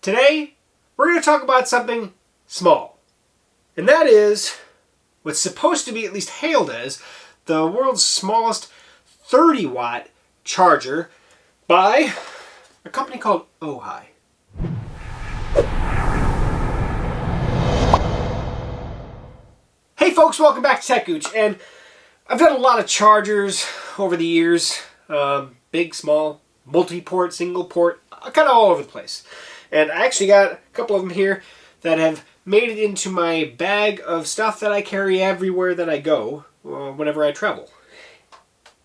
Today, we're going to talk about something small. And that is what's supposed to be at least hailed as the world's smallest 30-watt charger by a company called AOHi. Hey folks, welcome back to techgooch. And I've done a lot of chargers over the years. Big, small, multi-port, single port, kind of all over the place. And I actually got a couple of them here that have made it into my bag of stuff that I carry everywhere that I go whenever I travel.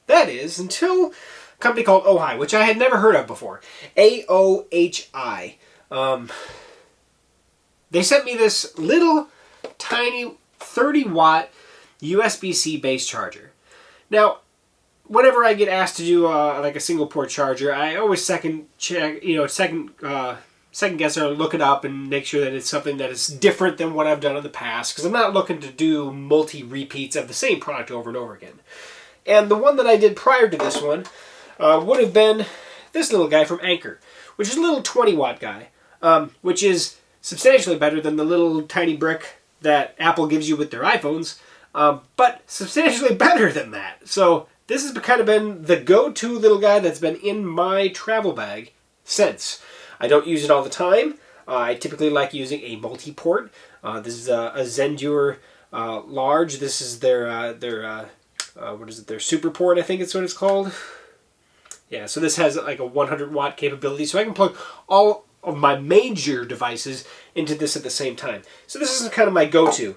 That is until a company called AOHi, which I had never heard of before. AOHi. They sent me this little tiny 30-watt USB-C base charger. Now, whenever I get asked to do like a single port charger, I always second guess or look it up and make sure that it's something that is different than what I've done in the past, because I'm not looking to do multi-repeats of the same product over and over again. And the one that I did prior to this one would have been this little guy from Anker, which is a little 20-watt guy, which is substantially better than the little tiny brick that Apple gives you with their iPhones, but substantially better than that. So this has kind of been the go-to little guy that's been in my travel bag since. I don't use it all the time. I typically like using a multi-port. This is a Zendure large. This is their their super port, I think it's what it's called. Yeah, so this has like a 100-watt capability, so I can plug all of my major devices into this at the same time. So this is kind of my go-to.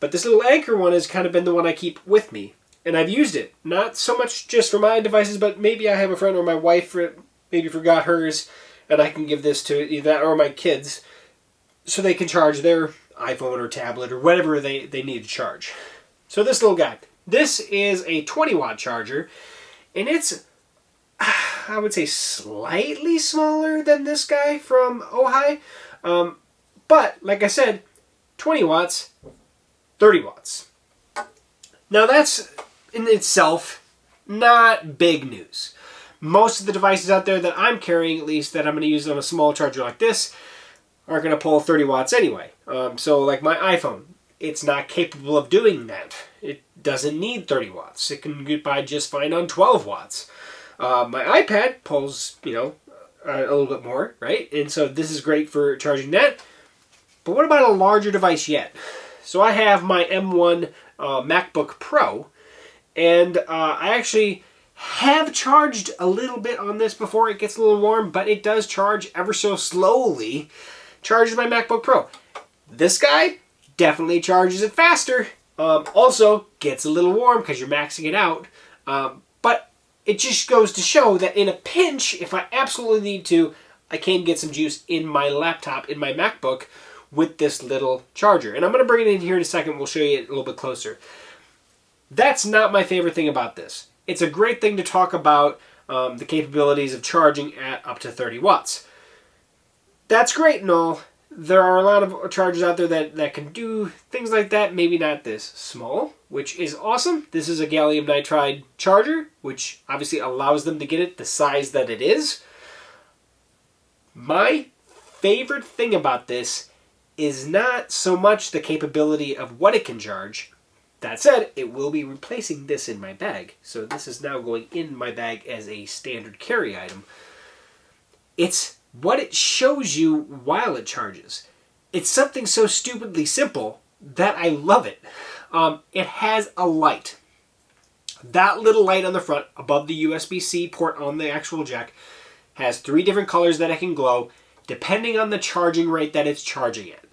But this little Anker one has kind of been the one I keep with me. And I've used it, not so much just for my devices, but maybe I have a friend or my wife maybe forgot hers, and I can give this to either that or my kids so they can charge their iPhone or tablet or whatever they need to charge. So this little guy. This is a 20-watt charger, and it's, I would say, slightly smaller than this guy from AOHi. But, like I said, 20 watts, 30 watts. Now that's, in itself, not big news. Most of the devices out there that I'm carrying, at least, that I'm going to use on a small charger like this, aren't going to pull 30 watts anyway. So, like my iPhone, it's not capable of doing that. It doesn't need 30 watts. It can get by just fine on 12 watts. My iPad pulls, a little bit more, right? And so this is great for charging that. But what about a larger device yet? So I have my M1 MacBook Pro, and I actually have charged a little bit on this before it gets a little warm, but it does charge ever so slowly. Charges my MacBook Pro. This guy definitely charges it faster. Also gets a little warm because you're maxing it out. But it just goes to show that in a pinch, if I absolutely need to, I can get some juice in my laptop, in my MacBook, with this little charger. And I'm going to bring it in here in a second. We'll show you it a little bit closer. That's not my favorite thing about this. It's a great thing to talk about the capabilities of charging at up to 30 watts. That's great and all. There are a lot of chargers out there that can do things like that, maybe not this small, which is awesome. This is a gallium nitride charger, which obviously allows them to get it the size that it is. My favorite thing about this is not so much the capability of what it can charge. That said, it will be replacing this in my bag. So this is now going in my bag as a standard carry item. It's what it shows you while it charges. It's something so stupidly simple that I love it. It has a light. That little light on the front above the USB-C port on the actual jack has 3 different colors that it can glow depending on the charging rate that it's charging at.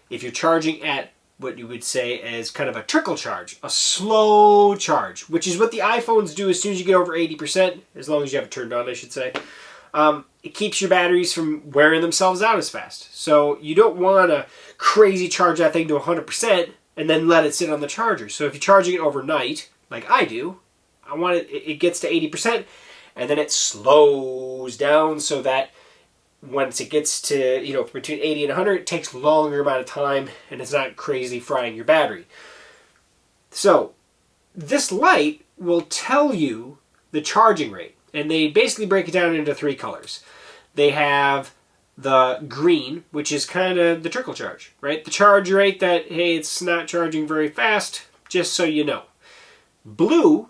If you're charging at what you would say as kind of a trickle charge, a slow charge, which is what the iPhones do as soon as you get over 80%, as long as you have it turned on, I should say. It keeps your batteries from wearing themselves out as fast. So you don't want to crazy charge that thing to 100% and then let it sit on the charger. So if you're charging it overnight, like I do, I want it gets to 80% and then it slows down so that once it gets to, between 80 and 100, it takes a longer amount of time and it's not crazy frying your battery. So this light will tell you the charging rate. And they basically break it down into 3 colors. They have the green, which is kind of the trickle charge, right? The charge rate that, hey, it's not charging very fast, just so you know. Blue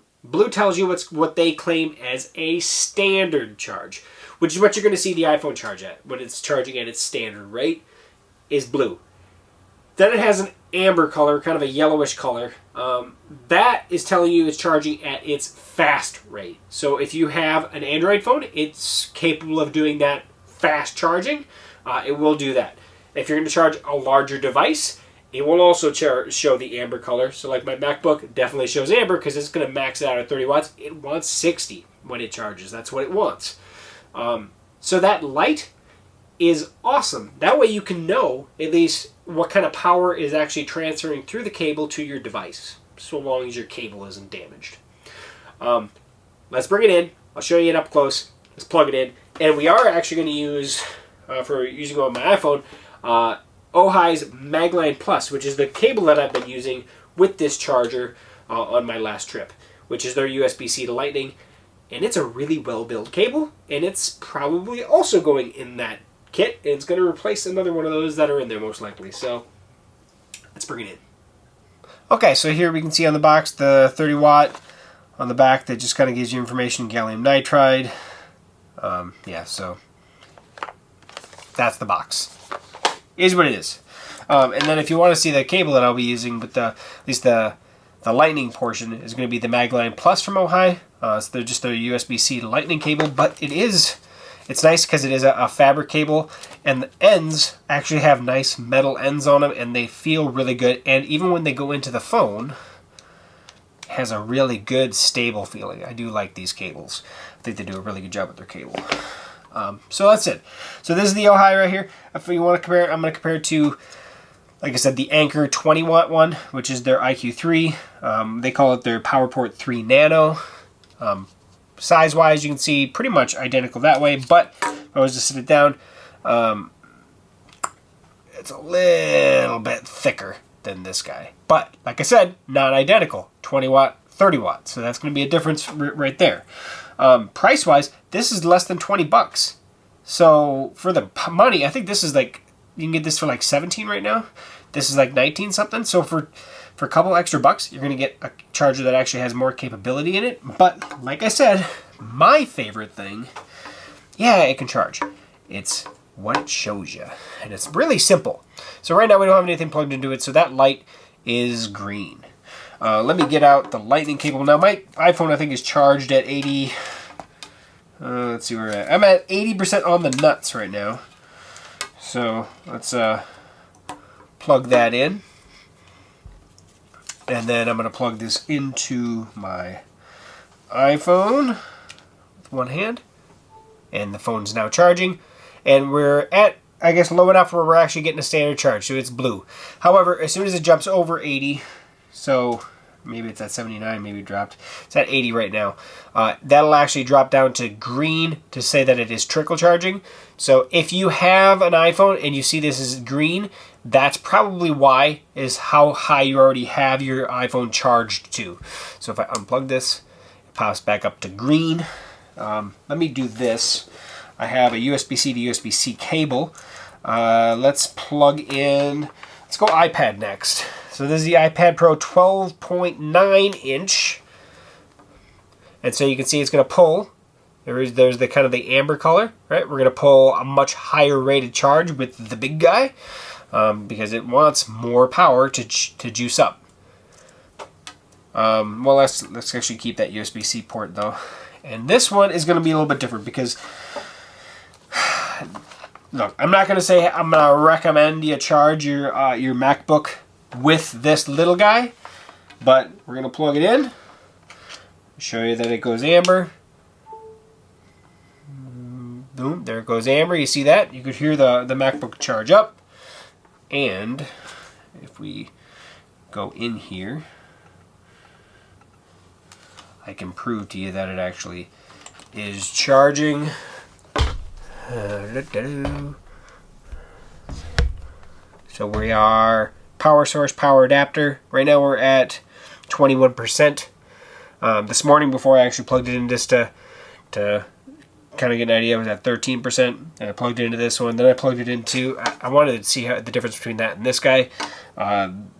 tells you what they claim as a standard charge, which is what you're going to see the iPhone charge at when it's charging at its standard rate, is blue. Then it has an amber color, kind of a yellowish color. That is telling you it's charging at its fast rate. So if you have an Android phone, it's capable of doing that fast charging. It will do that. If you're going to charge a larger device, it will also show the amber color. So like my MacBook definitely shows amber because it's going to max it out at 30 watts. It wants 60 when it charges. That's what it wants. So that light is awesome. That way you can know at least what kind of power is actually transferring through the cable to your device, so long as your cable isn't damaged. Let's bring it in. I'll show you it up close. Let's plug it in. And we are actually going to use, for using on my iPhone, AOHi's Magline Plus, which is the cable that I've been using with this charger on my last trip, which is their USB-C to Lightning. And it's a really well-built cable, and it's probably also going in that kit, and it's going to replace another one of those that are in there most likely. So let's bring it in. Okay, so here we can see on the box the 30 watt on the back that just kind of gives you information, gallium nitride. Yeah, so that's the box. Is what it is. And then if you want to see the cable that I'll be using, with at least the lightning portion is going to be the Magline Plus from AOHi. So they're just a USB-C to Lightning cable, but it's nice because it is a fabric cable, and the ends actually have nice metal ends on them, and they feel really good. And even when they go into the phone, it has a really good stable feeling. I do like these cables. I think they do a really good job with their cable. So that's it. So this is the AOHi right here. If you want to compare it, I'm going to compare it to, like I said, the Anker 20 watt one, which is their IQ3. They call it their PowerPort 3 Nano. Size-wise, you can see pretty much identical that way, but if I was to sit it down, it's a little bit thicker than this guy. But, like I said, not identical. 20 watt, 30 watt. So that's going to be a difference right there. Price-wise, this is less than 20 bucks. So for the money, I think this is like, you can get this for like 17 right now. This is like 19 something. So for a couple extra bucks, you're going to get a charger that actually has more capability in it. But like I said, my favorite thing, yeah, it can charge. It's what it shows you. And it's really simple. So right now we don't have anything plugged into it, so that light is green. Let me get out the lightning cable. Now my iPhone, I think, is charged at 80. Let's see where we're at. I'm at 80% on the nuts right now. So let's plug that in. And then I'm going to plug this into my iPhone with one hand. And the phone's now charging. And we're at, I guess, low enough where we're actually getting a standard charge. So it's blue. However, as soon as it jumps over 80, so maybe it's at 79, maybe it dropped. It's at 80 right now. That'll actually drop down to green to say that it is trickle charging. So if you have an iPhone and you see this is green, that's probably why, is how high you already have your iPhone charged to. So if I unplug this, it pops back up to green. Let me do this. I have a USB-C to USB-C cable. Let's plug in, let's go iPad next. So this is the iPad Pro 12.9 inch. And so you can see it's going to pull. There's the kind of the amber color, right? We're going to pull a much higher rated charge with the big guy because it wants more power to juice up. Well, let's actually keep that USB-C port though. And this one is going to be a little bit different because, look, I'm not going to say I'm going to recommend you charge your MacBook with this little guy, but we're going to plug it in, show you that it goes amber. Boom, there it goes amber. You see that? You could hear the MacBook charge up. And if we go in here, I can prove to you that it actually is charging. So we are power source, power adapter. Right now we're at 21%. This morning, before I actually plugged it in just to kind of get an idea. I was at 13%, and I plugged it into this one. Then I plugged it into, I wanted to see how the difference between that and this guy.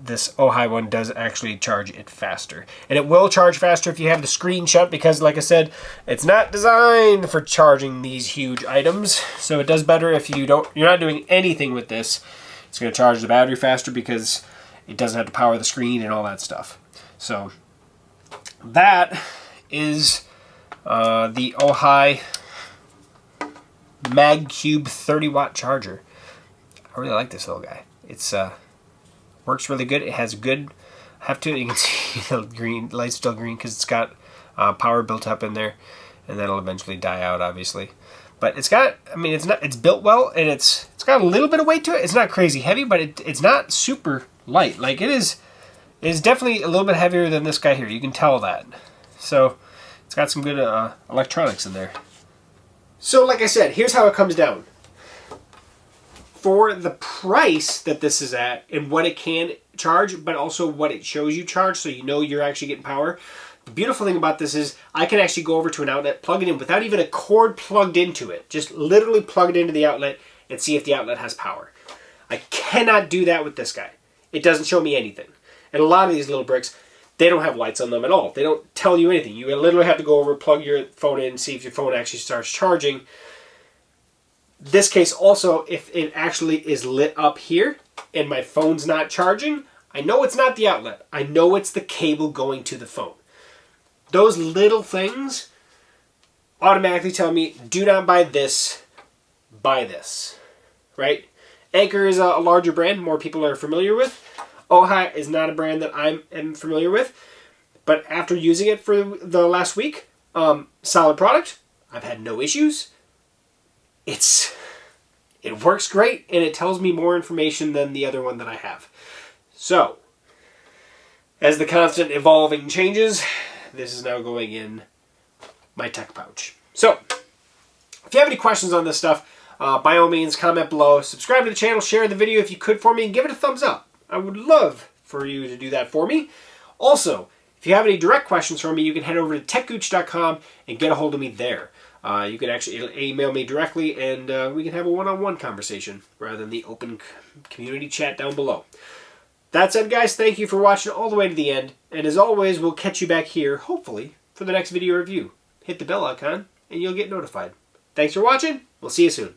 This AOHi one does actually charge it faster. And it will charge faster if you have the screen shut, because like I said, it's not designed for charging these huge items. So it does better if you're not doing anything with this. It's going to charge the battery faster because it doesn't have to power the screen and all that stuff. So that is the AOHi Magcube 30-watt charger. I really like this little guy. It's works really good. It has good heft to it. You can see the green light's still green because it's got power built up in there, and that'll eventually die out, obviously. But it's got, I mean, it's built well, and it's got a little bit of weight to it. It's not crazy heavy, but it's not super light. Like it is definitely a little bit heavier than this guy here. You can tell that. So it's got some good electronics in there. So like I said, here's how it comes down. For the price that this is at and what it can charge, but also what it shows you charge, so you know you're actually getting power. The beautiful thing about this is I can actually go over to an outlet, plug it in without even a cord plugged into it. Just literally plug it into the outlet and see if the outlet has power. I cannot do that with this guy. It doesn't show me anything. And a lot of these little bricks, they don't have lights on them at all. They don't tell you anything. You literally have to go over, plug your phone in, and see if your phone actually starts charging. This case also, if it actually is lit up here and my phone's not charging, I know it's not the outlet. I know it's the cable going to the phone. Those little things automatically tell me, do not buy this, buy this, right? Anker is a larger brand, more people are familiar with. AOHi is not a brand that I am familiar with, but after using it for the last week, solid product. I've had no issues. It works great, and it tells me more information than the other one that I have. So, as the constant evolving changes, this is now going in my tech pouch. So, if you have any questions on this stuff, by all means, comment below. Subscribe to the channel, share the video if you could for me, and give it a thumbs up. I would love for you to do that for me. Also, if you have any direct questions for me, you can head over to techgooch.com and get a hold of me there. You can actually email me directly, and we can have a one-on-one conversation rather than the open community chat down below. That said, guys, thank you for watching all the way to the end. And as always, we'll catch you back here, hopefully, for the next video review. Hit the bell icon, and you'll get notified. Thanks for watching. We'll see you soon.